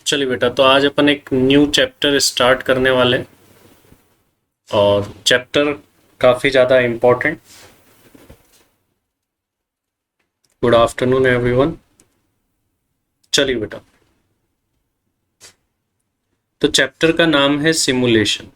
चलिए बेटा, तो आज अपन एक न्यू चैप्टर स्टार्ट करने वाले हैं और चैप्टर काफ़ी ज़्यादा इम्पोर्टेंट। Good afternoon everyone. चलिए बेटा, तो चैप्टर का नाम है simulation.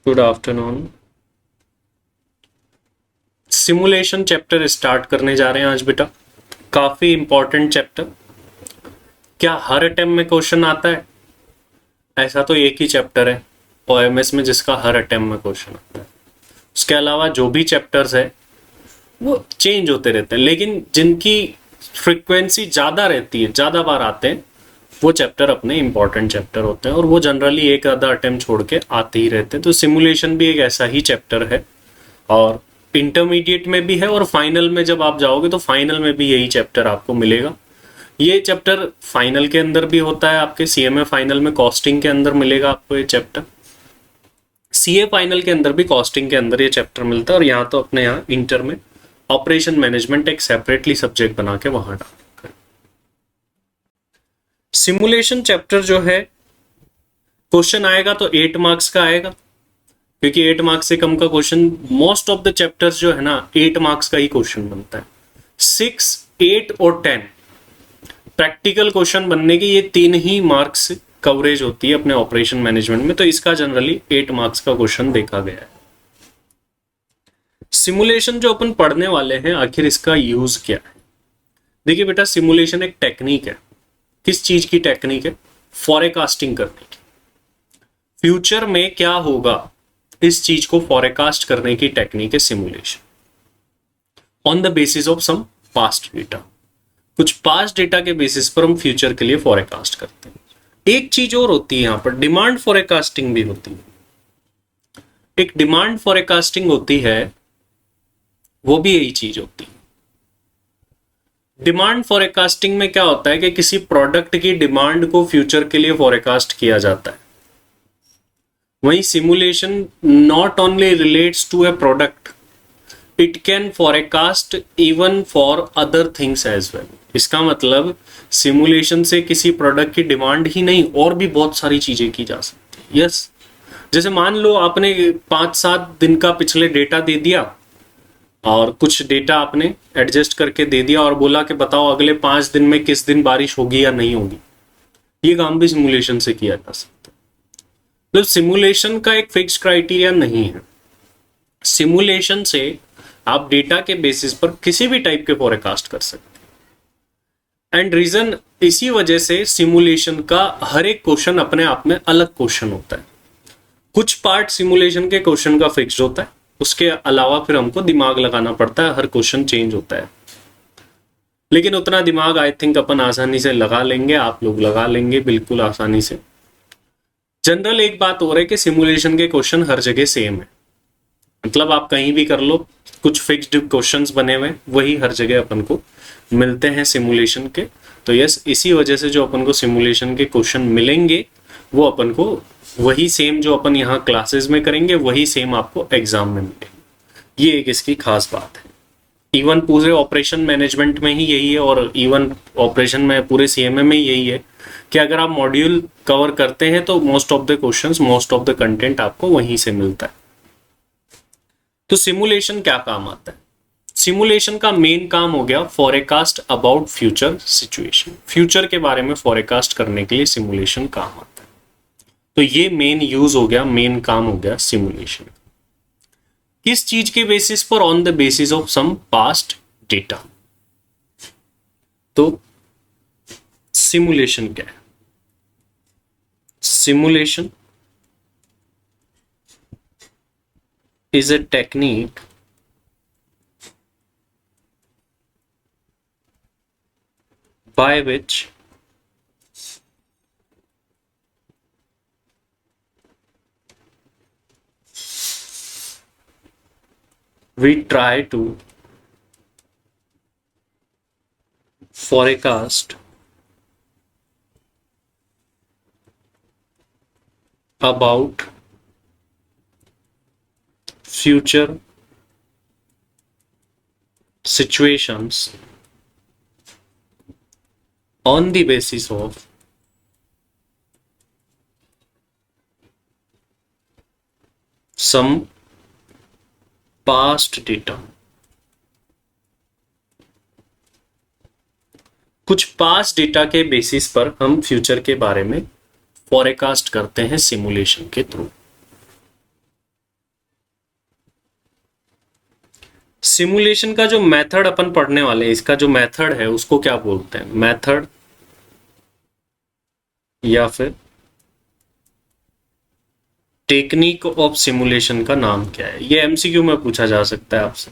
Good afternoon. Simulation chapter start करने जा रहे हैं आज बेटा। काफ़ी इम्पोर्टेंट चैप्टर। क्या हर अटेम्प्ट में क्वेश्चन आता है? ऐसा तो एक ही चैप्टर है ओएमएस में जिसका हर अटेम्प्ट में क्वेश्चन आता है। उसके अलावा जो भी चैप्टर्स है वो चेंज होते रहते हैं, लेकिन जिनकी फ्रिक्वेंसी ज़्यादा रहती है, ज़्यादा बार आते हैं, वो चैप्टर अपने इंपॉर्टेंट चैप्टर होते हैं और वो जनरली एक आधा अटेम्प्ट छोड़ के आते ही रहते हैं। तो सिमुलेशन भी एक ऐसा ही चैप्टर है और इंटरमीडिएट में भी है और फाइनल में जब आप जाओगे तो फाइनल में भी यही चैप्टर आपको मिलेगा। ये चैप्टर फाइनल के अंदर भी होता है, आपके सीएमए फाइनल में कॉस्टिंग के अंदर मिलेगा आपको ये चैप्टर। सीए फाइनल के अंदर भी कॉस्टिंग के अंदर ये चैप्टर मिलता है और यहाँ तो अपने यहाँ इंटर में ऑपरेशन मैनेजमेंट एक सेपरेटली सब्जेक्ट बना के वहां डाल। सिमुलेशन चैप्टर जो है, क्वेश्चन आएगा तो 8 मार्क्स का आएगा, क्योंकि 8 मार्क्स से कम का question most of the chapters जो है ना 8 मार्क्स का ही क्वेश्चन बनता है। 6, 8 और 10 प्रैक्टिकल क्वेश्चन बनने के ये 3 ही मार्क्स कवरेज होती है अपने ऑपरेशन मैनेजमेंट में, तो इसका जनरली 8 मार्क्स का क्वेश्चन देखा गया है। सिमुलेशन जो अपन पढ़ने वाले हैं, आखिर इसका यूज क्या है? देखिए बेटा, सिमुलेशन एक टेक्निक है। किस चीज की टेक्निक है? फॉरकास्टिंग करने की। फ्यूचर में क्या होगा इस चीज को फॉरकास्ट करने की टेक्निक है simulation. On the basis of some past data, कुछ पास्ट डेटा के बेसिस पर हम फ्यूचर के लिए फॉरकास्ट करते हैं। एक चीज और होती है यहां पर, डिमांड फॉरकास्टिंग भी होती है। एक डिमांड फॉरकास्टिंग होती है, वो भी यही चीज होती है। डिमांड फॉरकास्टिंग में क्या होता है कि किसी प्रोडक्ट की डिमांड को फ्यूचर के लिए फॉरकास्ट किया जाता है। वहीं simulation not only relates to a product, it can forecast even for other things as well. इसका मतलब सिमुलेशन से किसी प्रोडक्ट की डिमांड ही नहीं, और भी बहुत सारी चीजें की जा सकती है। यस, जैसे मान लो आपने 5-7 दिन का पिछले डेटा दे दिया और कुछ डेटा आपने एडजस्ट करके दे दिया और बोला कि बताओ अगले 5 दिन में किस दिन बारिश होगी या नहीं होगी। ये काम भी सिमुलेशन से किया जा सकता है। मतलब सिमुलेशन का एक फिक्स क्राइटेरिया नहीं है। सिमुलेशन से आप डेटा के बेसिस पर किसी भी टाइप के फॉरकास्ट कर सकते हैं। एंड रीजन, इसी वजह से सिमुलेशन का हर एक क्वेश्चन अपने आप में अलग क्वेश्चन होता है। कुछ पार्ट सिमुलेशन के क्वेश्चन का फिक्स्ड होता है, उसके अलावा फिर हमको दिमाग लगाना पड़ता है, हर क्वेश्चन चेंज होता है। लेकिन उतना दिमाग आई थिंक अपन आसानी से लगा लेंगे, आप लोग लगा लेंगे बिल्कुल आसानी से। जनरल एक बात हो रही है कि सिमुलेशन के क्वेश्चन हर जगह सेम है, मतलब आप कहीं भी कर लो, कुछ फिक्स्ड क्वेश्चंस बने हुए वही हर जगह अपन को मिलते हैं सिमुलेशन के। तो यस, इसी वजह से जो अपन को सिमुलेशन के क्वेश्चन मिलेंगे वो अपन को वही सेम जो अपन यहाँ क्लासेस में करेंगे वही सेम आपको एग्जाम में मिलेंगे। ये एक इसकी खास बात है। इवन पूरे ऑपरेशन मैनेजमेंट में ही यही है और इवन ऑपरेशन में पूरे सीएमए में यही है कि अगर आप मॉड्यूल कवर करते हैं तो most of the questions, most of the content आपको वहीं से मिलता है। तो सिमुलेशन क्या काम आता है? सिमुलेशन का मेन काम हो गया forecast about future situation. Future के बारे में फॉरकास्ट करने के लिए सिमुलेशन काम आता है। तो ये मेन यूज हो गया, मेन काम हो गया सिमुलेशन। किस चीज के बेसिस पर? On the basis of some past data. तो सिमुलेशन क्या है? Simulation is a technique by which we try to forecast about future situations on the basis of some past data. कुछ पास्ट डेटा के basis पर हम future के बारे में फॉरकास्ट करते हैं सिमुलेशन के थ्रू. सिमुलेशन का जो मेथड अपन पढ़ने वाले हैं, इसका जो मेथड है उसको क्या बोलते हैं? मेथड या फिर टेक्निक ऑफ सिमुलेशन का नाम क्या है? ये एमसीक्यू में पूछा जा सकता है आपसे.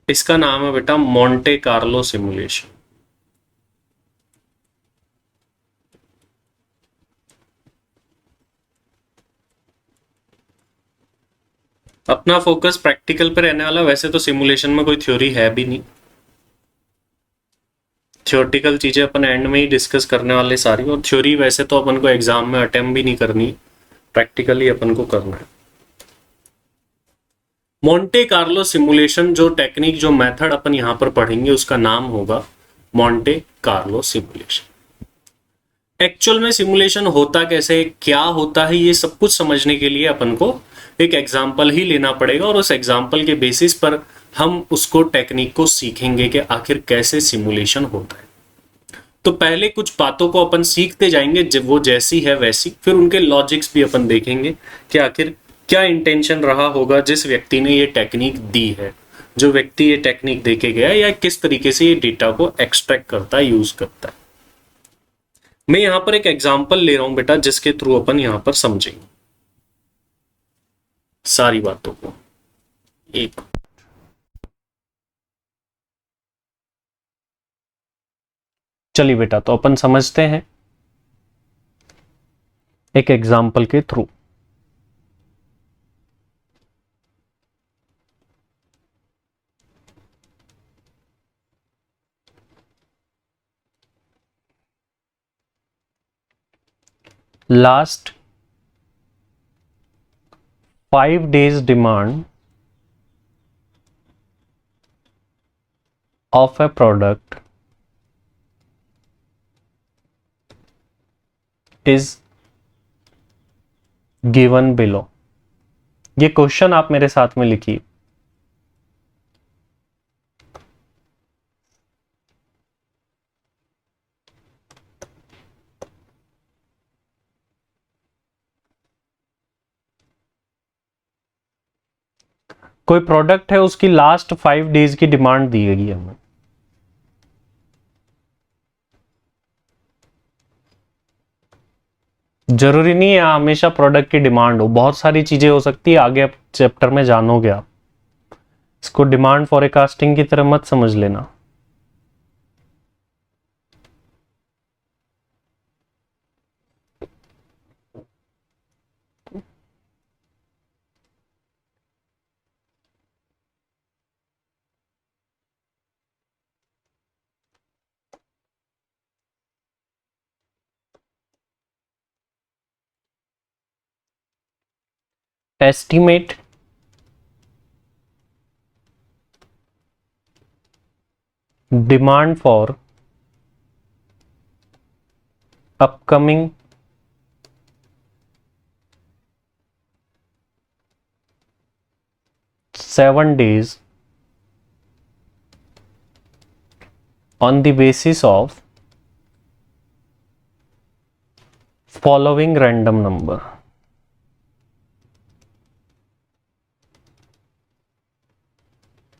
इसका नाम है बेटा मोंटे कार्लो सिमुलेशन. अपना फोकस प्रैक्टिकल पे रहने वाला. वैसे तो सिमुलेशन में कोई थ्योरी है भी नहीं, थ्योरेटिकल चीजें अपन एंड में ही डिस्कस करने वाले सारी. और थ्योरी वैसे तो अपन को एग्जाम में अटेम्प्ट भी नहीं करनी, प्रैक्टिकली अपन को करना है. मोंटे कार्लो सिमुलेशन, जो टेक्निक जो मेथड अपन यहां पर पढ़ेंगे उसका नाम होगा मोंटे कार्लो सिमुलेशन. एक्चुअल में सिमुलेशन होता कैसे, क्या होता है, ये सब कुछ समझने के लिए अपन को एक एग्जाम्पल ही लेना पड़ेगा और उस एग्जाम्पल के बेसिस पर हम उसको टेक्निक को सीखेंगे कि आखिर कैसे सिमुलेशन होता है. तो पहले कुछ बातों को अपन सीखते जाएंगे, जब वो जैसी है वैसी, फिर उनके लॉजिक्स भी अपन देखेंगे कि आखिर क्या इंटेंशन रहा होगा जिस व्यक्ति ने ये टेक्निक दी है, जो व्यक्ति ये टेक्निक देके गया, या किस तरीके से ये डेटा को एक्सट्रैक्ट करता है, यूज करता है. मैं यहां पर एक एग्जाम्पल ले रहा हूं बेटा, जिसके थ्रू अपन यहां पर समझेंगे सारी बातों को. एक चलिए बेटा, तो अपन समझते हैं एक एग्जाम्पल के through. Last 5 days demand of a product is given below. ये क्वेश्चन आप मेरे साथ में लिखिए. कोई प्रोडक्ट है, उसकी लास्ट 5 days की डिमांड दी गई है हमें. जरूरी नहीं है हमेशा प्रोडक्ट की डिमांड हो, बहुत सारी चीजें हो सकती है, आगे आप चैप्टर में जानोगे आप. इसको डिमांड फॉरकास्टिंग की तरह मत समझ लेना. estimate demand for upcoming 7 days on the basis of following random number.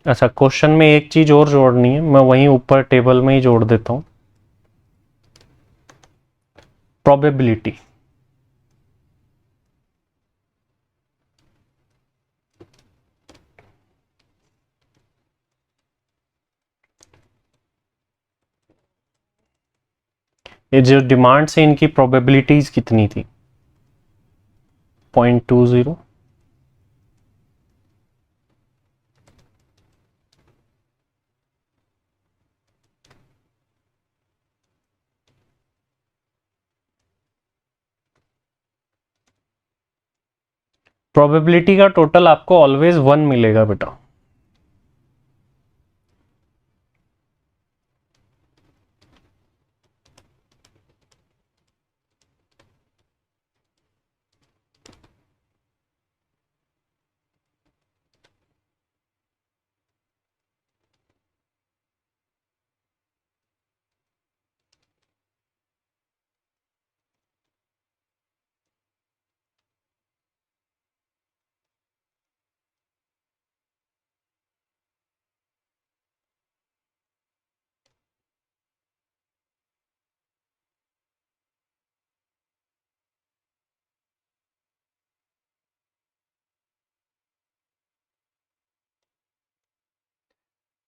अच्छा, क्वेश्चन में एक चीज और जोड़नी है, मैं वहीं ऊपर टेबल में ही जोड़ देता हूं. प्रोबेबिलिटी. ये जो डिमांड से इनकी प्रोबेबिलिटीज कितनी थी? 0.20. प्रोबेबिलिटी का टोटल आपको ऑलवेज 1 मिलेगा बेटा।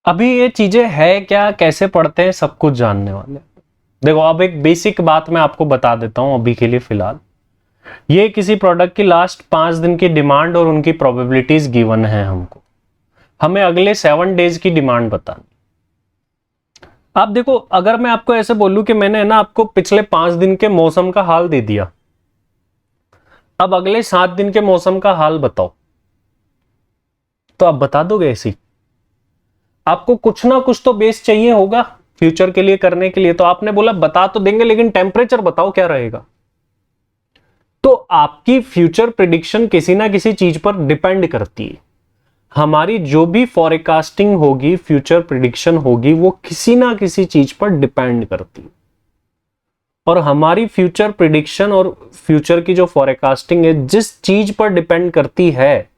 अभी ये चीजें है क्या, कैसे पढ़ते हैं, सब कुछ जानने वाले। देखो अब एक बेसिक बात मैं आपको बता देता हूं अभी के लिए फिलहाल। ये किसी प्रोडक्ट की लास्ट 5 दिन की डिमांड और उनकी प्रोबेबिलिटीज गिवन है हमको। हमें अगले 7 डेज की डिमांड बतानी। आप देखो, अगर मैं आपको ऐसे बोलूं कि मैंने ना आपको पिछले 5 दिन के मौसम का हाल दे दिया, अब अगले 7 दिन के मौसम का हाल बताओ, तो आप बता दोगे ऐसी? आपको कुछ ना कुछ तो बेस चाहिए होगा फ्यूचर के लिए करने के लिए। तो आपने बोला बता तो देंगे, लेकिन टेम्परेचर बताओ क्या रहेगा। तो आपकी फ्यूचर प्रिडिक्शन किसी ना किसी चीज पर डिपेंड करती है। हमारी जो भी फॉरकास्टिंग होगी, फ्यूचर प्रिडिक्शन होगी, वो किसी ना किसी चीज पर डिपेंड करती है। और हमारी फ्यूचर प्रिडिक्शन और फ्यूचर की जो फॉरकास्टिंग है, जिस चीज पर डिपेंड करती है,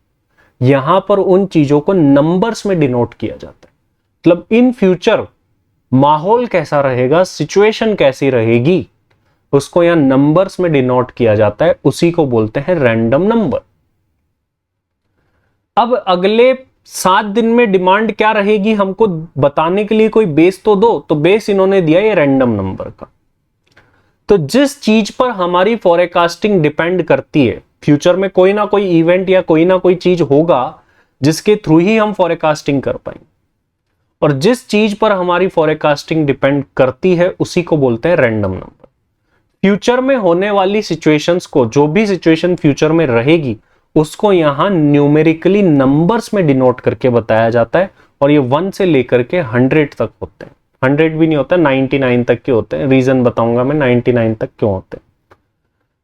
यहां पर उन चीजों को नंबर्स में डिनोट किया जाता है। मतलब इन फ्यूचर माहौल कैसा रहेगा, सिचुएशन कैसी रहेगी, उसको यहां नंबर्स में डिनोट किया जाता है। उसी को बोलते हैं रैंडम नंबर। अब अगले 7 दिन में डिमांड क्या रहेगी हमको बताने के लिए कोई बेस तो दो। तो बेस इन्होंने दिया ये रैंडम नंबर का। तो जिस चीज पर हमारी फॉरकास्टिंग डिपेंड करती है, फ्यूचर में कोई ना कोई इवेंट या कोई ना कोई चीज होगा जिसके थ्रू ही हम फॉरकास्टिंग कर पाएंगे, और जिस चीज पर हमारी फॉरकास्टिंग डिपेंड करती है उसी को बोलते हैं रैंडम नंबर। फ्यूचर में होने वाली सिचुएशंस को, जो भी सिचुएशन फ्यूचर में रहेगी, उसको यहां न्यूमेरिकली नंबर्स में डिनोट करके बताया जाता है। और ये 1 से लेकर के 100 तक होते हैं। 100 भी नहीं होता, 99 तक के होते हैं। रीजन बताऊंगा मैं 99 तक क्यों होते हैं।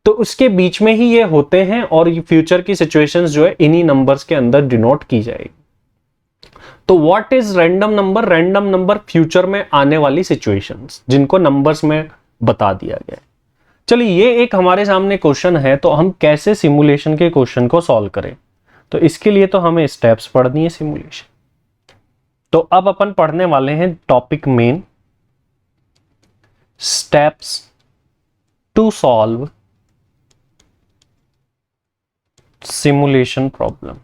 तो उसके बीच में ही ये होते हैं, और ये फ्यूचर की सिचुएशंस जो है इन्हीं नंबर्स के अंदर डिनोट की जाएगी। तो what is random number? Random number future में आने वाली सिचुएशंस जिनको नंबर्स में बता दिया गया है। चलिए, ये एक हमारे सामने क्वेश्चन है, तो हम कैसे सिमुलेशन के क्वेश्चन को सॉल्व करें? तो इसके लिए तो हमें स्टेप्स पढ़नी है सिमुलेशन। तो अब अपन पढ़ने वाले हैं topic main, steps to solve simulation problem.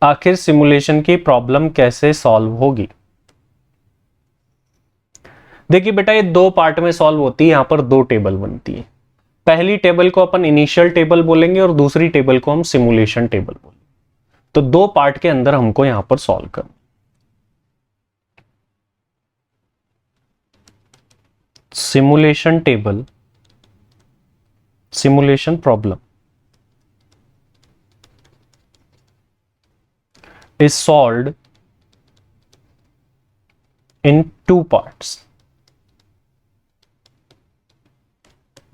आखिर सिमुलेशन की प्रॉब्लम कैसे सॉल्व होगी? देखिए बेटा, ये 2 पार्ट में सॉल्व होती है। यहां पर 2 टेबल बनती है। पहली टेबल को अपन इनिशियल टेबल बोलेंगे और दूसरी टेबल को हम सिमुलेशन टेबल बोलेंगे। तो 2 पार्ट के अंदर हमको यहां पर सॉल्व करना। Simulation table, simulation problem is solved in 2 parts।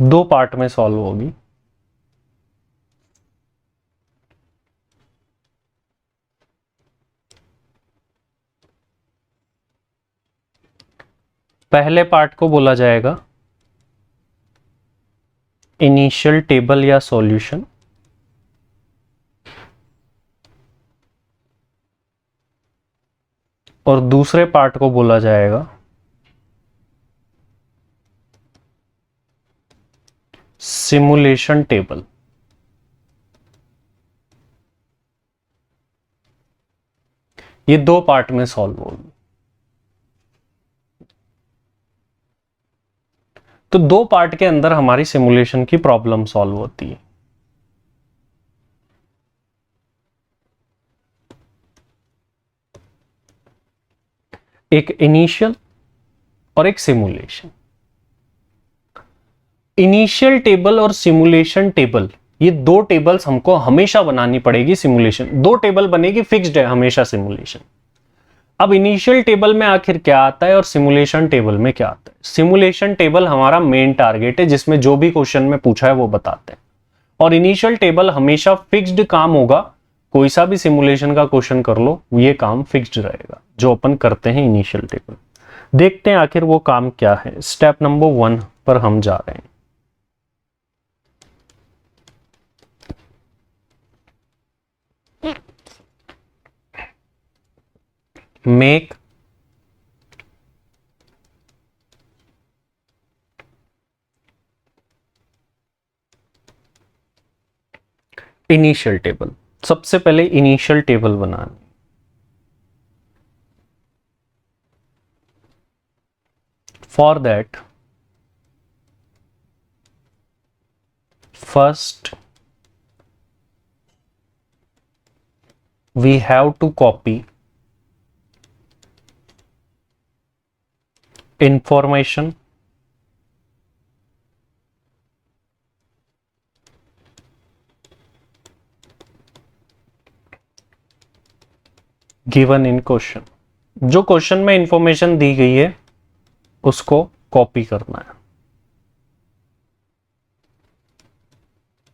2 part में सॉल्व होगी। पहले पार्ट को बोला जाएगा इनिशियल टेबल या सॉल्यूशन, और दूसरे पार्ट को बोला जाएगा सिमुलेशन टेबल। ये 2 पार्ट में सॉल्व होगी। तो 2 पार्ट के अंदर हमारी सिमुलेशन की प्रॉब्लम सॉल्व होती है। एक इनिशियल और एक सिमुलेशन। इनिशियल टेबल और सिमुलेशन टेबल, ये दो टेबल्स हमको हमेशा बनानी पड़ेगी। सिमुलेशन दो टेबल बनेगी, फिक्स्ड है हमेशा सिमुलेशन। अब इनिशियल टेबल में आखिर क्या आता है और सिमुलेशन टेबल में क्या आता है? सिमुलेशन टेबल हमारा मेन टारगेट है, जिसमें जो भी क्वेश्चन में पूछा है वो बताते हैं। और इनिशियल टेबल हमेशा फिक्स्ड काम होगा, कोई सा भी सिमुलेशन का क्वेश्चन कर लो, ये काम फिक्स्ड रहेगा जो अपन करते हैं इनिशियल टेबल। देखते हैं आखिर वो काम क्या है। स्टेप नंबर 1 पर हम जा रहे हैं। Make initial table. सबसे पहले initial table banana. For that first we have to copy information given in question। जो क्वेश्चन में इंफॉर्मेशन दी गई है उसको कॉपी करना है।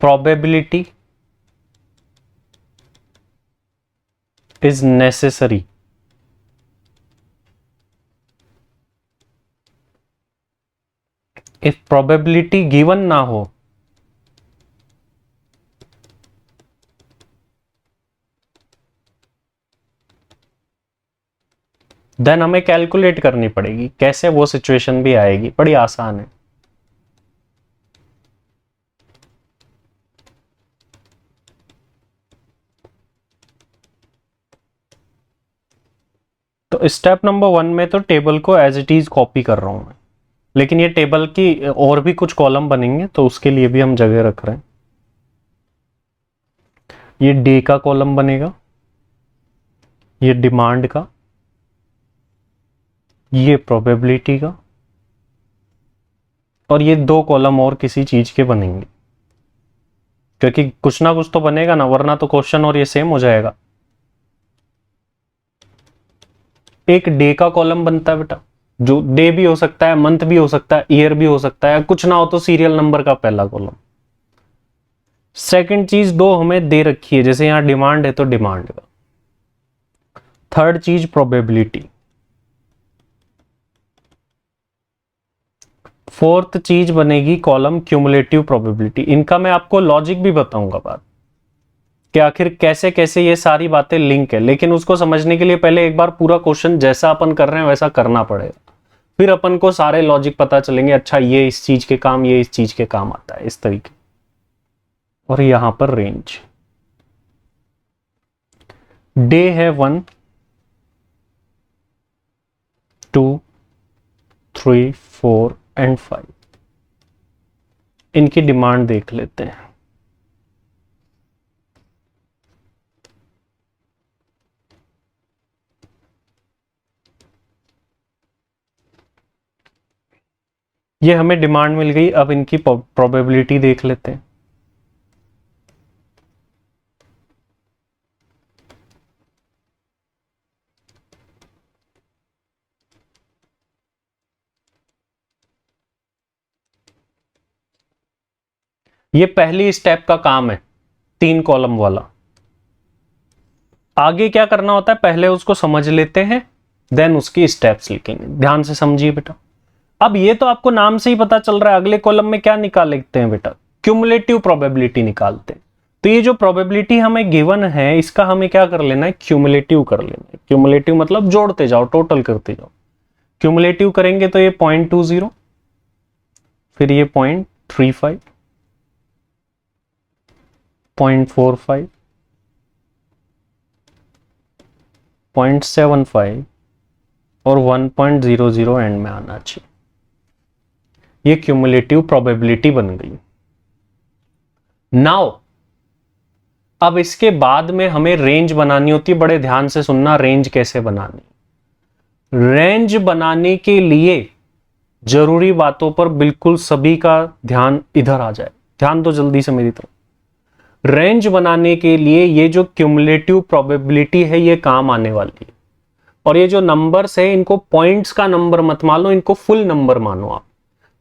probability is necessary if probability given ना हो देन हमें कैलकुलेट करनी पड़ेगी। कैसे? वो सिचुएशन भी आएगी, बड़ी आसान है। तो स्टेप नंबर 1 में तो टेबल को एज इट इज कॉपी कर रहा हूं मैं, लेकिन ये टेबल की और भी कुछ कॉलम बनेंगे तो उसके लिए भी हम जगह रख रहे हैं। ये डे का कॉलम बनेगा, ये डिमांड का, ये प्रोबेबिलिटी का, और ये दो कॉलम और किसी चीज के बनेंगे, क्योंकि कुछ ना कुछ तो बनेगा ना, वरना तो क्वेश्चन और ये सेम हो जाएगा। एक डे का कॉलम बनता है बेटा, जो डे भी हो सकता है, मंथ भी हो सकता है, ईयर भी हो सकता है, कुछ ना हो तो सीरियल नंबर का पहला कॉलम। सेकंड चीज दो हमें दे रखी है, जैसे यहां डिमांड है तो डिमांड का। थर्ड चीज प्रोबेबिलिटी। फोर्थ चीज बनेगी कॉलम क्यूमुलेटिव प्रोबेबिलिटी। इनका मैं आपको लॉजिक भी बताऊंगा बात कि आखिर कैसे कैसे ये सारी बातें लिंक है, लेकिन उसको समझने के लिए पहले एक बार पूरा क्वेश्चन जैसा अपन कर रहे हैं वैसा करना पड़ेगा, फिर अपन को सारे लॉजिक पता चलेंगे। अच्छा ये इस चीज के काम, ये इस चीज के काम आता है, इस तरीके। और यहां पर रेंज डे है 1 2 3 4 एंड 5। इनकी डिमांड देख लेते हैं। ये हमें डिमांड मिल गई, अब इनकी प्रोबेबिलिटी देख लेते हैं। ये पहली स्टेप का काम है, 3 कॉलम वाला। आगे क्या करना होता है पहले उसको समझ लेते हैं, देन उसकी स्टेप्स लिखेंगे। ध्यान से समझिए बेटा। अब ये तो आपको नाम से ही पता चल रहा है, अगले कॉलम में क्या निकालते हैं बेटा? क्यूमुलेटिव प्रोबेबिलिटी निकालते हैं। तो ये जो प्रोबेबिलिटी हमें गिवन है, इसका हमें क्या कर लेना है? क्यूमुलेटिव कर लेना है। क्यूमुलेटिव मतलब जोड़ते जाओ, टोटल करते जाओ। क्यूमुलेटिव करेंगे तो ये 0.20, फिर ये 0.35, 0.45, 0.75 और 1.00 एंड में आना चाहिए। ये क्यूमुलेटिव प्रोबेबिलिटी बन गई। नाउ अब इसके बाद में हमें रेंज बनानी होती है। बड़े ध्यान से सुनना, रेंज कैसे बनानी। रेंज बनाने के लिए जरूरी बातों पर बिल्कुल सभी का ध्यान इधर आ जाए, ध्यान दो जल्दी से मेरी तरफ। रेंज बनाने के लिए ये जो क्यूमुलेटिव प्रोबेबिलिटी है ये काम आने वाली है, और ये जो नंबर्स है इनको पॉइंट्स का नंबर मत मानो, इनको फुल नंबर मानो आप।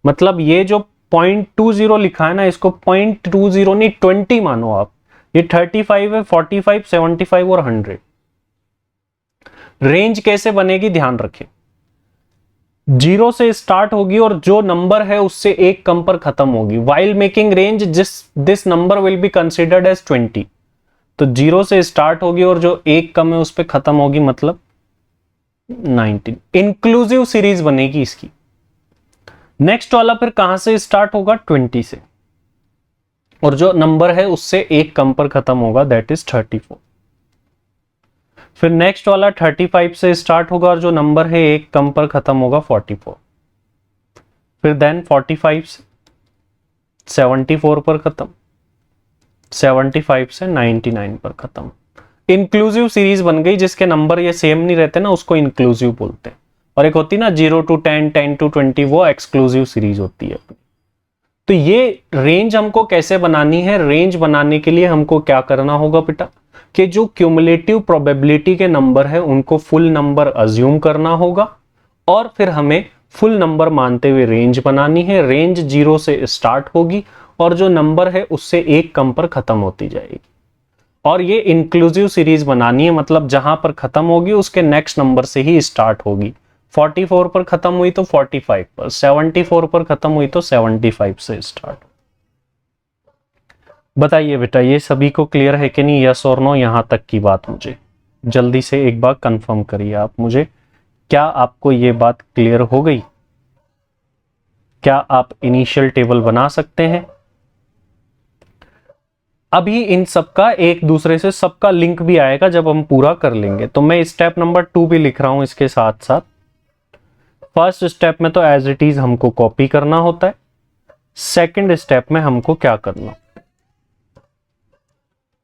मतलब ये जो 0.20 लिखा है ना, इसको 0.20 नहीं 20 मानो आप। ये 35 है, 45, 75 और 100। रेंज कैसे बनेगी ध्यान रखें, 0 से स्टार्ट होगी और जो नंबर है उससे एक कम पर खत्म होगी। While making range this number will be considered as 20। तो 0 से स्टार्ट होगी और जो एक कम है उस पर खत्म होगी, मतलब 19। इंक्लूसिव सीरीज बनेगी इसकी। नेक्स्ट वाला फिर कहां से स्टार्ट होगा, 20 से, और जो नंबर है उससे एक कम पर खत्म होगा, दैट इज 34। फिर नेक्स्ट वाला 35 से स्टार्ट होगा और जो नंबर है एक कम पर खत्म होगा, 44। फिर देन 45 से 74 पर खत्म, 75 से 99 पर खत्म। इंक्लूसिव सीरीज बन गई। जिसके नंबर ये सेम नहीं रहते ना उसको इंक्लूसिव बोलते हैं, और एक होती ना 0 to 10, 10 to 20, वो एक्सक्लूसिव सीरीज होती है अपनी। तो ये रेंज हमको कैसे बनानी है, रेंज बनाने के लिए हमको क्या करना होगा बेटा, कि जो क्यूमुलेटिव प्रोबेबिलिटी के नंबर है उनको फुल नंबर अज्यूम करना होगा, और फिर हमें फुल नंबर मानते हुए रेंज बनानी है। रेंज 0 से स्टार्ट होगी और जो नंबर है उससे एक कम पर खत्म होती जाएगी, और ये इंक्लूसिव सीरीज बनानी है, मतलब जहां पर खत्म होगी उसके नेक्स्ट नंबर से ही स्टार्ट होगी। 44 पर खत्म हुई तो 45 पर, 74 पर खत्म हुई तो 75 से स्टार्ट। बताइए बेटा ये सभी को क्लियर है कि नहीं, यस और नो? यहां तक की बात मुझे जल्दी से एक बार कंफर्म करिए आप मुझे, क्या आपको ये बात क्लियर हो गई? क्या आप इनिशियल टेबल बना सकते हैं? अभी इन सबका एक दूसरे से सबका लिंक भी आएगा जब हम पूरा कर लेंगे, तो मैं स्टेप नंबर 2 भी लिख रहा हूं इसके साथ साथ। फर्स्ट स्टेप में तो एज इट इज हमको कॉपी करना होता है। सेकंड स्टेप में हमको क्या करना,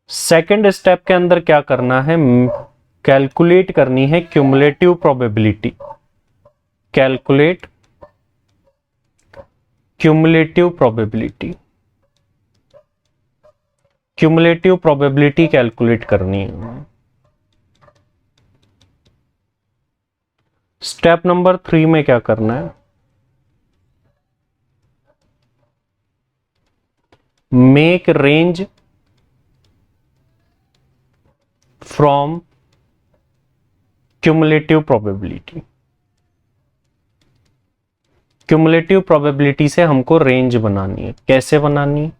सेकंड स्टेप के अंदर क्या करना है, कैलकुलेट करनी है cumulative probability. Calculate cumulative probability, cumulative probability calculate करनी है। स्टेप नंबर 3 में क्या करना है, make range from cumulative probability. Cumulative probability से हमको रेंज बनानी है। कैसे बनानी है,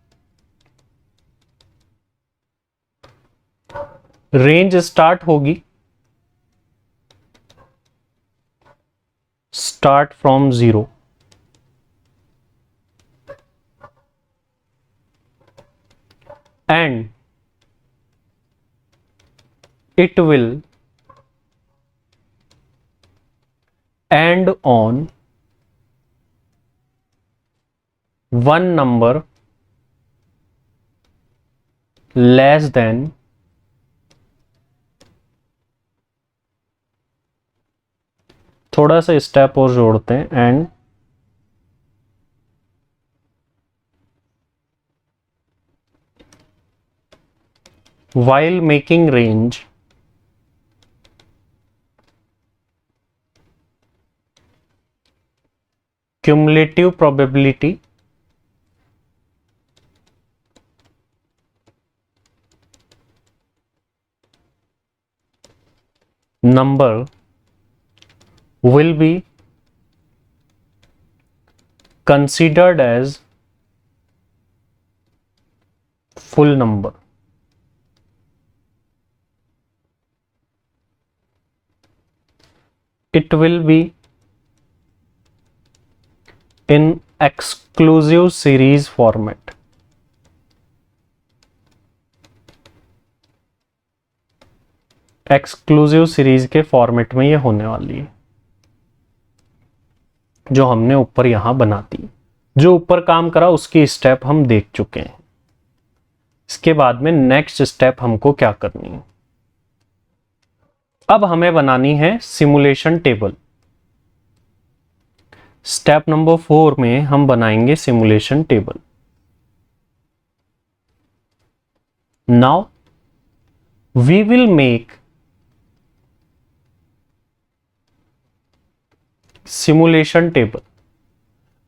रेंज स्टार्ट होगी, start from 0 and it will end on one number less than थोड़ा सा स्टेप और जोड़ते हैं, and while making range cumulative probability number will be considered as full number. It will be in exclusive series format. Exclusive series के format में ये होने वाली है, जो हमने ऊपर यहां बनाती। जो ऊपर काम करा उसकी स्टेप हम देख चुके हैं। इसके बाद में नेक्स्ट स्टेप हमको क्या करनी है, अब हमें बनानी है सिमुलेशन टेबल। स्टेप नंबर 4 में हम बनाएंगे simulation table. Now we will make simulation table.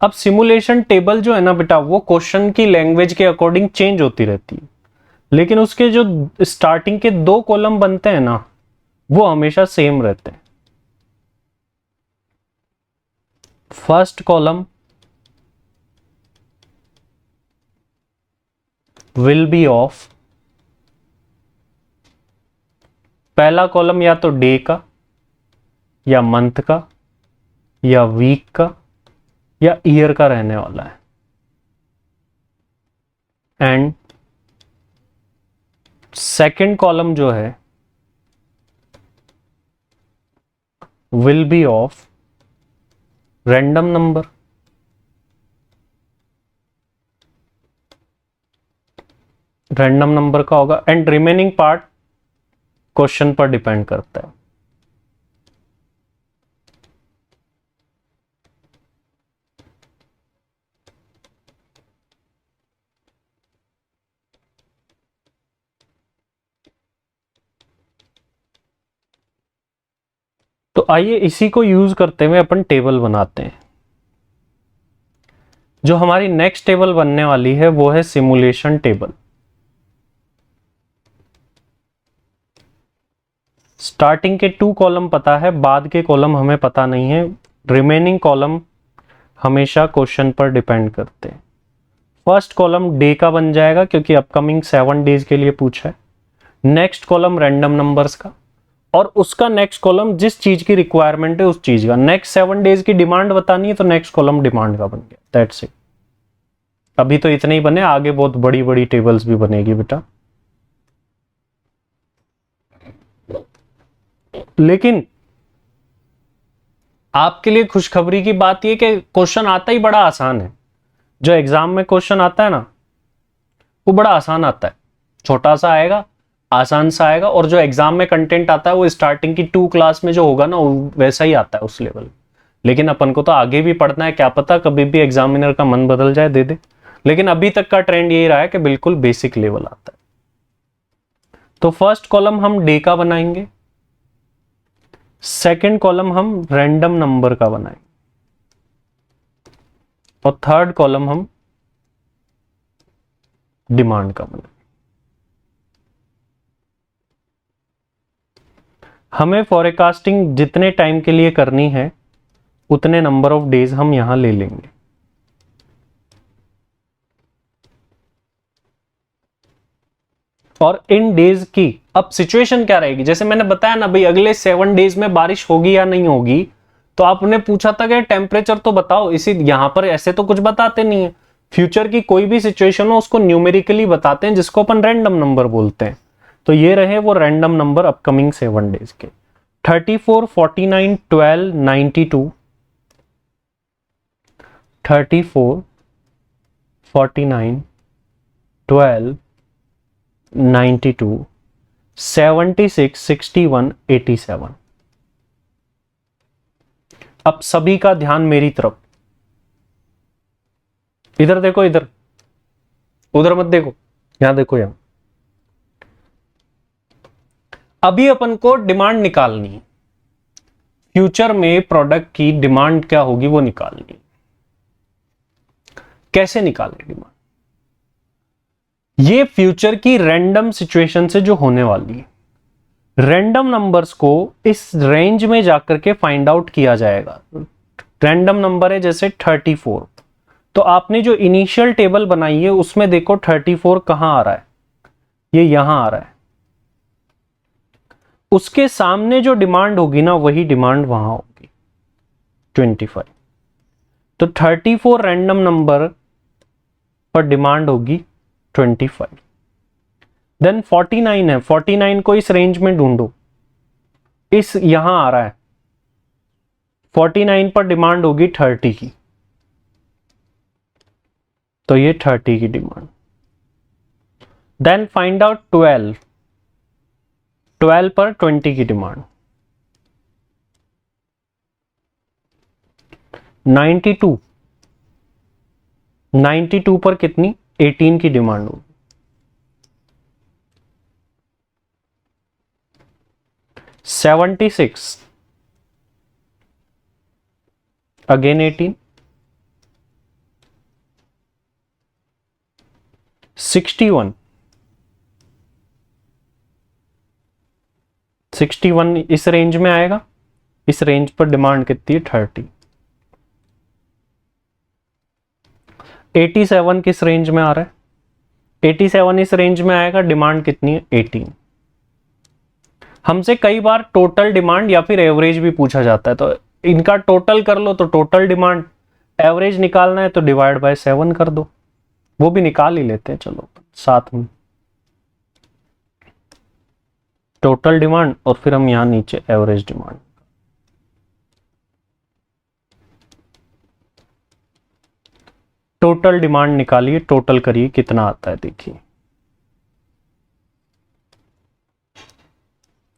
अब सिमुलेशन टेबल जो है ना बेटा, वो क्वेश्चन की लैंग्वेज के अकॉर्डिंग चेंज होती रहती है, लेकिन उसके जो स्टार्टिंग के 2 कॉलम बनते हैं ना, वो हमेशा सेम रहते हैं। First column will be of, पहला कॉलम या तो डे का या मंथ का या वीक का या ईयर का रहने वाला है। एंड सेकंड कॉलम जो है will be of random number, random number का होगा। एंड रिमेनिंग पार्ट क्वेश्चन पर डिपेंड करता है। तो आइए इसी को यूज करते हुए अपन टेबल बनाते हैं। जो हमारी नेक्स्ट टेबल बनने वाली है वो है सिमुलेशन टेबल। स्टार्टिंग के 2 कॉलम पता है, बाद के कॉलम हमें पता नहीं है। रिमेनिंग कॉलम हमेशा क्वेश्चन पर डिपेंड करते हैं। फर्स्ट कॉलम डे का बन जाएगा क्योंकि अपकमिंग 7 डेज के लिए पूछा है। नेक्स्ट कॉलम रैंडम नंबर्स का, और उसका नेक्स्ट कॉलम जिस चीज की रिक्वायरमेंट है उस चीज का। नेक्स्ट 7 डेज की डिमांड बतानी है तो नेक्स्ट कॉलम डिमांड का बन गया। That's it. अभी तो इतने ही बने, आगे बहुत बड़ी बड़ी टेबल्स भी बनेगी बेटा। लेकिन आपके लिए खुशखबरी की बात यह कि क्वेश्चन आता ही बड़ा आसान है। जो एग्जाम में क्वेश्चन आता है ना, वो बड़ा आसान आता है। छोटा सा आएगा, आसान सा आएगा, और जो एग्जाम में कंटेंट आता है वो स्टार्टिंग की 2 क्लास में जो होगा ना, वैसा ही आता है उस लेवल। लेकिन अपन को तो आगे भी पढ़ना है, क्या पता कभी भी एग्जामिनर का मन बदल जाए, दे दे। लेकिन अभी तक का ट्रेंड यही रहा है कि बिल्कुल बेसिक लेवल आता है। तो फर्स्ट कॉलम हम डे का बनाएंगे, सेकेंड कॉलम हम रैंडम नंबर का बनाएंगे, और थर्ड कॉलम हम डिमांड का बनाएंगे। हमें फॉरकास्टिंग जितने टाइम के लिए करनी है उतने नंबर ऑफ डेज हम यहां ले लेंगे। और इन डेज की अब सिचुएशन क्या रहेगी, जैसे मैंने बताया ना भाई, अगले 7 डेज में बारिश होगी या नहीं होगी। तो आपने पूछा था कि टेम्परेचर तो बताओ, इसी यहां पर ऐसे तो कुछ बताते नहीं है। फ्यूचर की कोई भी सिचुएशन हो उसको न्यूमेरिकली बताते हैं, जिसको अपन रैंडम नंबर बोलते हैं। तो ये रहे वो रैंडम नंबर अपकमिंग 7 डेज के। 34, 49, 12, 92, 34, 49, 12, 92, 76, 61, 87। अब सभी का ध्यान मेरी तरफ, इधर देखो, इधर उधर मत देखो, यहां देखो। यहां अभी अपन को डिमांड निकालनी है। फ्यूचर में प्रोडक्ट की डिमांड क्या होगी वो निकालनी है। कैसे निकालें डिमांड? ये फ्यूचर की रैंडम सिचुएशन से जो होने वाली है, रैंडम नंबर्स को इस रेंज में जाकर के फाइंड आउट किया जाएगा। रैंडम नंबर है जैसे 34, तो आपने जो इनिशियल टेबल बनाई है उसमें देखो 34 कहां आ रहा है, ये यहां आ रहा है। उसके सामने जो डिमांड होगी ना, वही डिमांड वहां होगी 25। तो 34 रैंडम नंबर पर डिमांड होगी 25। देन 49 है, 49 को इस रेंज में ढूंढो, इस यहां आ रहा है। 49 पर डिमांड होगी 30 की, तो ये 30 की डिमांड। देन फाइंड आउट 12, 12 पर 20 की डिमांड। 92 92 पर कितनी 18 की डिमांड होगी। 76 अगेन 18, 61 इस रेंज में आएगा, इस रेंज पर डिमांड कितनी है 30। 87 किस रेंज में आ रहा है, 87 इस रेंज में आएगा, डिमांड कितनी है 18। हमसे कई बार टोटल डिमांड या फिर एवरेज भी पूछा जाता है, तो इनका टोटल कर लो तो टोटल डिमांड, एवरेज निकालना है तो डिवाइड बाय 7 कर दो, वो भी निकाल ही लेते हैं चलो साथ में, टोटल डिमांड और फिर हम यहां नीचे एवरेज डिमांड। टोटल डिमांड निकालिए, टोटल करिए कितना आता है, देखिए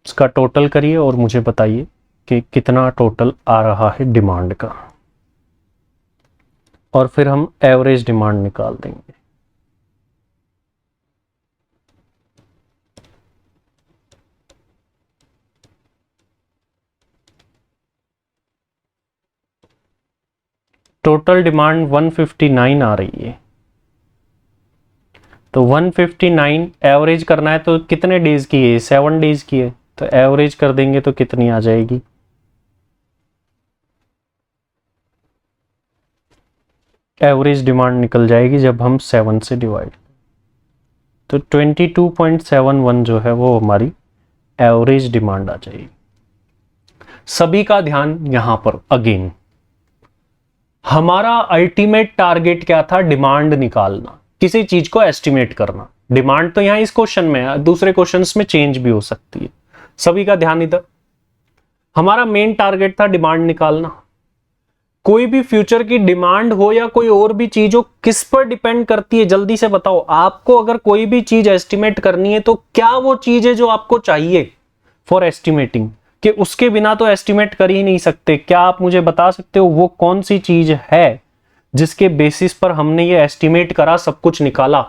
इसका टोटल करिए और मुझे बताइए कि कितना टोटल आ रहा है डिमांड का, और फिर हम एवरेज डिमांड निकाल देंगे। टोटल डिमांड 159 आ रही है, तो 159 एवरेज करना है तो कितने डेज की है, 7 डेज की है, तो एवरेज कर देंगे तो कितनी आ जाएगी, एवरेज डिमांड निकल जाएगी जब हम 7 से डिवाइड, तो 22.71 जो है वो हमारी एवरेज डिमांड आ जाएगी। सभी का ध्यान यहां पर, अगेन हमारा अल्टीमेट टारगेट क्या था, डिमांड निकालना, किसी चीज को एस्टिमेट करना। डिमांड तो यहां इस क्वेश्चन में है, दूसरे क्वेश्चंस में चेंज भी हो सकती है। सभी का ध्यान इधर, हमारा मेन टारगेट था डिमांड निकालना। कोई भी फ्यूचर की डिमांड हो या कोई और भी चीज हो, किस पर डिपेंड करती है, जल्दी से बताओ। आपको अगर कोई भी चीज एस्टिमेट करनी है तो क्या वो चीज है जो आपको चाहिए फॉर एस्टिमेटिंग, कि उसके बिना तो एस्टिमेट कर ही नहीं सकते। क्या आप मुझे बता सकते हो वो कौन सी चीज है जिसके बेसिस पर हमने ये एस्टिमेट करा, सब कुछ निकाला?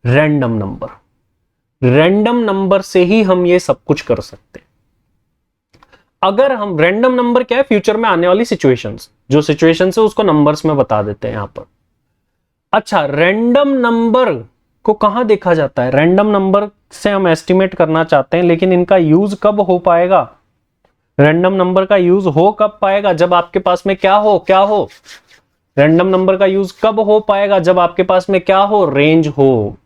Random number. रैंडम नंबर से ही हम ये सब कुछ कर सकते हैं। अगर हम रैंडम नंबर क्या है, फ्यूचर में आने वाली सिचुएशंस, जो सिचुएशंस है उसको नंबर्स में बता देते हैं यहां पर। अच्छा, रैंडम नंबर को कहां देखा जाता है? रैंडम नंबर से हम एस्टिमेट करना चाहते हैं, लेकिन इनका यूज कब हो पाएगा? रैंडम नंबर का यूज हो कब पाएगा? जब आपके पास में क्या हो रैंडम नंबर का यूज कब हो पाएगा? जब आपके पास में क्या हो? रेंज हो।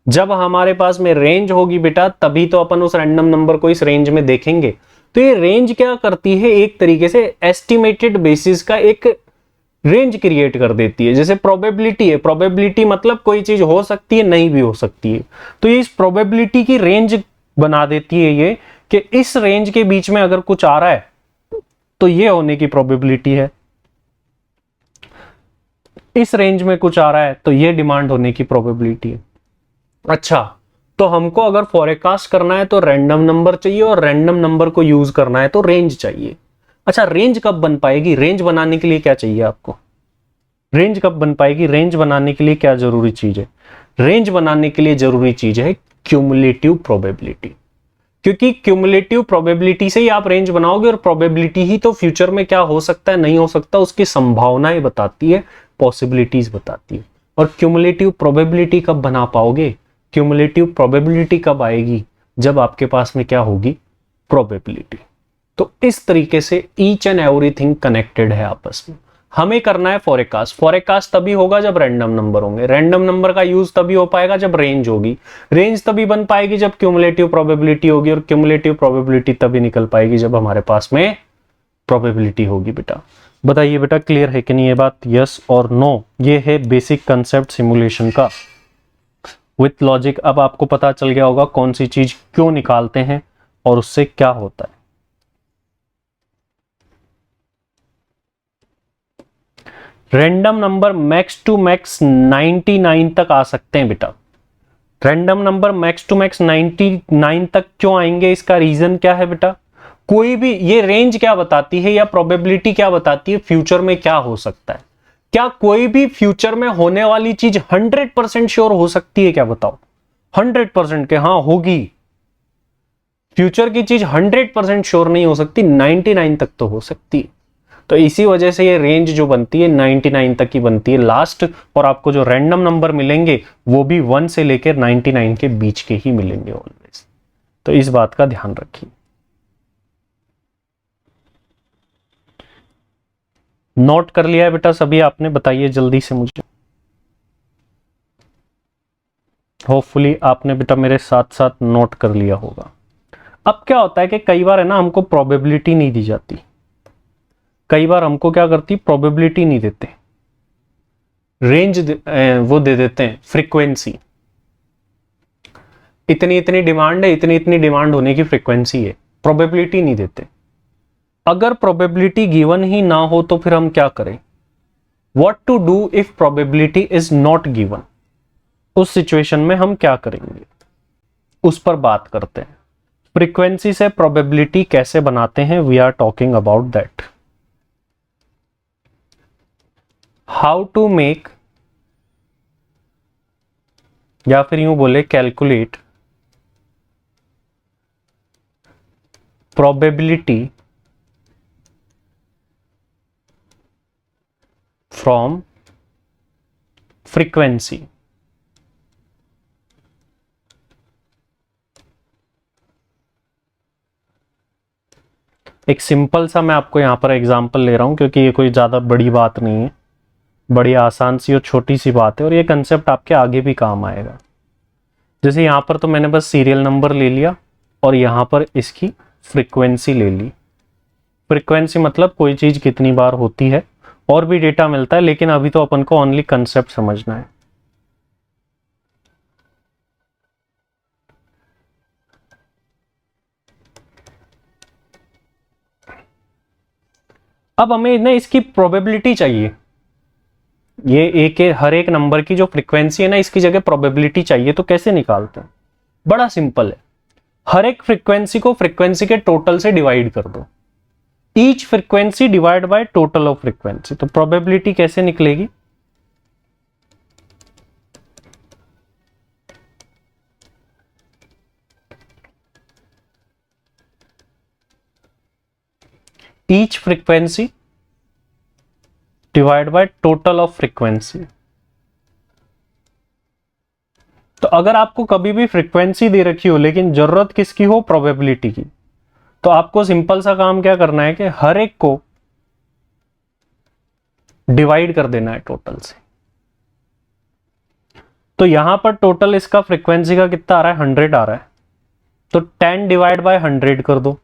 जब हमारे पास में रेंज होगी बेटा, तभी तो अपन उस रैंडम नंबर को इस रेंज में देखेंगे। तो ये रेंज क्या करती है, एक तरीके से एस्टिमेटेड बेसिस का एक रेंज क्रिएट कर देती है। जैसे प्रोबेबिलिटी है, प्रोबेबिलिटी मतलब कोई चीज हो सकती है, नहीं भी हो सकती है, तो ये इस प्रोबेबिलिटी की रेंज बना देती है ये, कि इस रेंज के बीच में अगर कुछ आ रहा है तो ये होने की प्रोबेबिलिटी है, इस रेंज में कुछ आ रहा है तो ये डिमांड होने की प्रोबेबिलिटी है। अच्छा, तो हमको अगर फॉरकास्ट करना है तो रैंडम नंबर चाहिए, और रैंडम नंबर को यूज करना है तो रेंज चाहिए। अच्छा, रेंज कब बन पाएगी? रेंज बनाने के लिए क्या चाहिए आपको? रेंज कब बन पाएगी? रेंज बनाने के लिए क्या जरूरी चीज है? रेंज बनाने के लिए जरूरी चीज है क्यूमुलेटिव प्रोबेबिलिटी, क्योंकि क्यूमुलेटिव प्रोबेबिलिटी से ही आप रेंज बनाओगे, और प्रोबेबिलिटी ही तो फ्यूचर में क्या हो सकता है, नहीं हो सकता, उसकी संभावनाएं बताती है, पॉसिबिलिटीज बताती है। और क्यूमुलेटिव प्रोबेबिलिटी कब बना पाओगे? क्यूमुलेटिव प्रोबेबिलिटी कब आएगी? जब आपके पास में क्या होगी? प्रोबेबिलिटी। तो इस तरीके से ईच एंड एवरीथिंग कनेक्टेड है आपस में। हमें करना है फॉरकास्ट। फॉरकास्ट तभी होगा जब रैंडम नंबर होंगे। रैंडम नंबर का यूज तभी हो पाएगा जब रेंज होगी। रेंज तभी बन पाएगी जब क्यूमुलेटिव प्रोबेबिलिटी होगी, और क्यूमुलेटिव प्रोबेबिलिटी तभी निकल पाएगी जब हमारे पास में प्रोबेबिलिटी होगी। बेटा बताइए बेटा, क्लियर है कि नहीं ये बात? यस और नो। ये है बेसिक कंसेप्ट सिमुलेशन का विथ लॉजिक। अब आपको पता चल गया होगा कौन सी चीज क्यों निकालते हैं और उससे क्या होता है। Random number max to max 99 तक आ सकते हैं बेटा। Random number max to max 99 तक क्यों आएंगे? इसका रीजन क्या है बेटा? कोई भी, ये रेंज क्या बताती है या प्रोबेबिलिटी क्या बताती है फ्यूचर में क्या हो सकता है? क्या कोई भी फ्यूचर में होने वाली चीज 100% श्योर हो सकती है क्या? बताओ 100% के हाँ होगी। फ्यूचर की चीज 100% श्योर नहीं हो सकती, 99 तक तो हो सकती है। तो इसी वजह से ये रेंज जो बनती है 99 तक की बनती है लास्ट, और आपको जो रैंडम नंबर मिलेंगे वो भी 1 से लेकर 99 के बीच के ही मिलेंगे ऑलवेज। तो इस बात का ध्यान रखिए। नोट कर लिया है बेटा सभी आपने? बताइए जल्दी से मुझे। होपफुली आपने बेटा मेरे साथ साथ नोट कर लिया होगा। अब क्या होता है कि कई बार है ना हमको प्रोबेबिलिटी नहीं दी जाती, कई बार हमको क्या करती, प्रोबेबिलिटी नहीं देते, रेंज वो दे देते हैं फ्रीक्वेंसी। इतनी इतनी डिमांड है, इतनी इतनी डिमांड होने की फ्रीक्वेंसी है, प्रोबेबिलिटी नहीं देते। अगर प्रोबेबिलिटी गिवन ही ना हो तो फिर हम क्या करें? What to do if probability is not given? उस सिचुएशन में हम क्या करेंगे उस पर बात करते हैं। फ्रीक्वेंसी से प्रोबेबिलिटी कैसे बनाते हैं, we are talking about that. How to make, या फिर यूं बोले कैलकुलेट प्रोबेबिलिटी फ्रॉम फ्रीक्वेंसी। एक सिंपल सा मैं आपको यहां पर एग्जांपल ले रहा हूं क्योंकि ये कोई ज्यादा बड़ी बात नहीं है, बड़ी आसान सी और छोटी सी बात है, और ये कंसेप्ट आपके आगे भी काम आएगा। जैसे यहां पर तो मैंने बस सीरियल नंबर ले लिया और यहां पर इसकी फ्रीक्वेंसी ले ली। फ्रीक्वेंसी मतलब कोई चीज कितनी बार होती है, और भी डेटा मिलता है, लेकिन अभी तो अपन को ओनली कंसेप्ट समझना है। अब हमें ना इसकी प्रोबेबिलिटी चाहिए, ये हर एक नंबर की जो फ्रीक्वेंसी है ना इसकी जगह प्रोबेबिलिटी चाहिए। तो कैसे निकालते हैं? बड़ा सिंपल है, हर एक फ्रीक्वेंसी को फ्रीक्वेंसी के टोटल से डिवाइड कर दो। Each frequency divide by total of frequency. तो प्रोबेबिलिटी कैसे निकलेगी? Each frequency divide by total of frequency. तो अगर आपको कभी भी फ्रीक्वेंसी दे रखी हो लेकिन जरूरत किसकी हो, प्रोबेबिलिटी की, तो आपको सिंपल सा काम क्या करना है कि हर एक को डिवाइड कर देना है टोटल से। तो यहां पर टोटल इसका फ्रीक्वेंसी का कितना आ रहा है, 100 आ रहा है, तो 10 डिवाइड बाय 100 कर दो,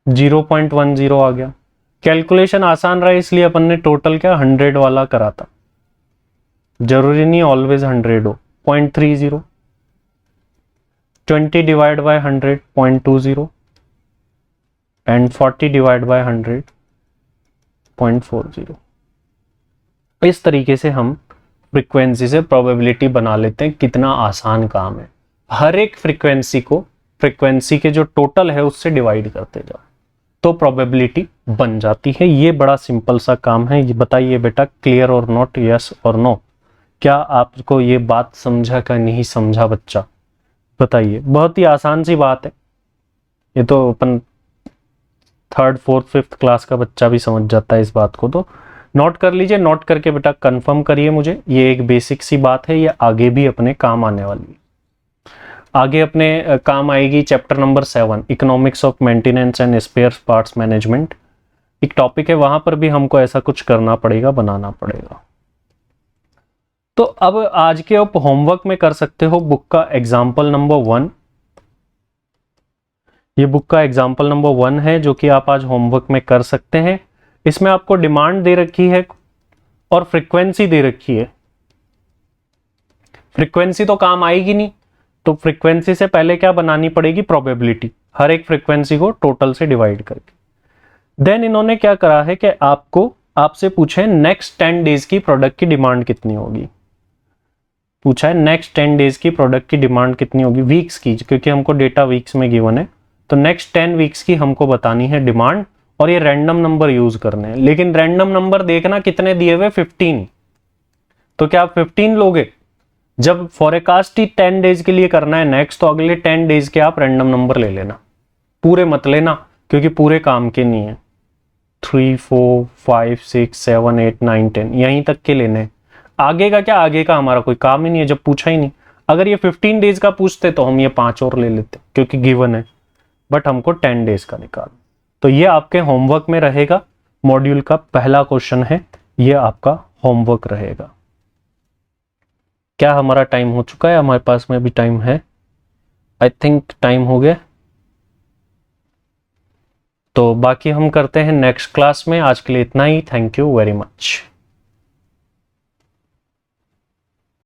0.10 आ गया। कैलकुलेशन आसान रहा इसलिए अपन ने टोटल क्या 100 वाला करा था, जरूरी नहीं ऑलवेज 100 हो। 0.30, 20 divide by 100 0.20, and 40 divide by 100 0.40। इस तरीके से हम फ्रीक्वेंसी से प्रोबेबिलिटी बना लेते हैं। कितना आसान काम है, हर एक फ्रीक्वेंसी को फ्रीक्वेंसी के जो टोटल है उससे डिवाइड करते जाओ तो प्रोबेबिलिटी बन जाती है। ये बड़ा सिंपल सा काम है। ये बताइए बेटा क्लियर और नॉट, यस और नो? क्या आपको ये बात समझा का नहीं समझा बच्चा? बताइए। बहुत ही आसान सी बात है, ये तो अपन 3rd 4th 5th क्लास का बच्चा भी समझ जाता है इस बात को। तो नोट कर लीजिए, नोट करके बेटा कंफर्म करिए मुझे। ये एक बेसिक सी बात है, ये आगे भी अपने काम आने वाली है। आगे अपने काम आएगी chapter number 7 economics of maintenance and spare parts management. एक टॉपिक है, वहां पर भी हमको ऐसा कुछ करना पड़ेगा, बनाना पड़ेगा। तो अब आज के आप होमवर्क में कर सकते हो बुक का एग्जाम्पल नंबर 1। ये बुक का एग्जाम्पल नंबर 1 है जो कि आप आज होमवर्क में कर सकते हैं। इसमें आपको डिमांड दे रखी है और फ्रीक्वेंसी दे रखी है। फ्रीक्वेंसी तो काम आएगी नहीं, तो फ्रीक्वेंसी से पहले क्या बनानी पड़ेगी, प्रोबेबिलिटी, हर एक फ्रीक्वेंसी को टोटल से डिवाइड करके। देन इन्होंने क्या करा है कि आपसे पूछे नेक्स्ट 10 डेज की प्रोडक्ट की डिमांड कितनी होगी। पूछा है नेक्स्ट 10 डेज की प्रोडक्ट की डिमांड कितनी होगी, वीक्स की, क्योंकि हमको डेटा वीक्स में गिवन है, तो नेक्स्ट 10 वीक्स की हमको बतानी है डिमांड, और ये रैंडम नंबर यूज करने हैं। लेकिन रैंडम नंबर देखना कितने दिए हुए, 15, तो क्या आप 15 लोगे? जब फॉरकास्ट ही 10 डेज के लिए करना है नेक्स्ट, तो अगले 10 डेज के आप रैंडम नंबर ले लेना, पूरे मत लेना क्योंकि पूरे काम के नहीं है। 3 4 5 6 7 8 9 10 यहीं तक के लेने, आगे का क्या, आगे का हमारा कोई काम ही नहीं है जब पूछा ही नहीं। अगर ये 15 डेज का पूछते तो हम ये 5 और ले लेते क्योंकि गिवन है, बट हमको 10 डेज का निकाल। तो ये आपके होमवर्क में रहेगा, मॉड्यूल का पहला क्वेश्चन है, ये आपका होमवर्क रहेगा। क्या हमारा टाइम हो चुका है? हमारे पास में भी टाइम है, आई थिंक टाइम हो गया। तो बाकी हम करते हैं नेक्स्ट क्लास में। आज के लिए इतना ही, थैंक यू वेरी मच।